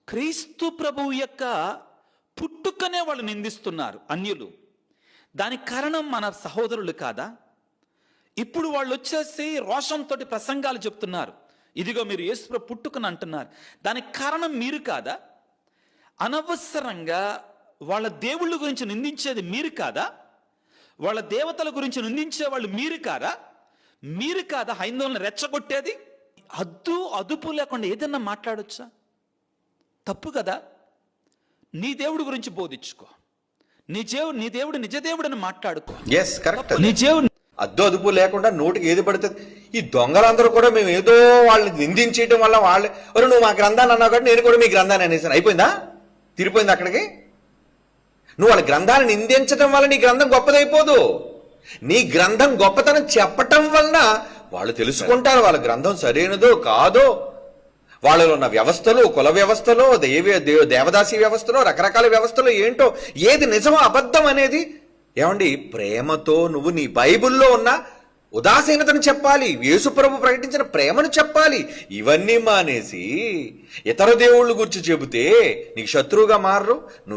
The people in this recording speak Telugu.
క్రీస్తు ప్రభువు యొక్క పుట్టుకనే వాళ్ళు నిందిస్తున్నారు అన్యులు. దానికి కారణం మన సహోదరులు కాదా? ఇప్పుడు వాళ్ళు వచ్చేసి రోషంతో ప్రసంగాలు చెప్తున్నారు, ఇదిగో మీరు యేసుప్రభు పుట్టుకని అంటున్నారు. దానికి కారణం మీరు కాదా? అనవసరంగా వాళ్ళ దేవుళ్ళ గురించి నిందించేది మీరు కాదా? వాళ్ళ దేవతల గురించి నిందించే వాళ్ళు మీరు కాదా? మీరు కాదా హైందవులను రెచ్చగొట్టేది? అదుపు లేకుండా ఏదన్నా మాట్లాడొచ్చా? తప్పు కదా. నీ దేవుడి గురించి బోధించుకో, నీ దేవుడు నిజ దేవుడని మాట్లాడుకో. నీ దేవుడు అదుపు లేకుండా నోటికి ఏది పడుతుంది. ఈ దొంగలందరూ కూడా మేము ఏదో వాళ్ళని నిందించేయడం వల్ల వాళ్ళు నువ్వు మా గ్రంథాన్ని అన్నావు కాబట్టి నేను కూడా మీ గ్రంథాన్ని అనేసాను. అయిపోయిందా? తిరిపోయింది అక్కడికి. నువ్వు వాళ్ళ గ్రంథాన్ని నిందించడం వల్ల నీ గ్రంథం గొప్పదైపోదు. నీ గ్రంథం గొప్పతనం చెప్పటం వలన వాళ్ళు తెలుసుకుంటారు వాళ్ళ గ్రంథం సరైనదో కాదో. వాళ్ళలో ఉన్న వ్యవస్థలు, కుల వ్యవస్థలో, దేవదాసి వ్యవస్థలో, రకరకాల వ్యవస్థలో ఏంటో ఏది నిజమో అబద్ధం అనేది. ఏమండి, ప్రేమతో నువ్వు నీ బైబిల్లో ఉన్న ఉదాసీనతను చెప్పాలి, యేసుప్రభు ప్రకటించిన ప్రేమను చెప్పాలి. ఇవన్నీ మానేసి ఇతర దేవుళ్ళ గురించి చెబితే నీకు శత్రువుగా మారరు.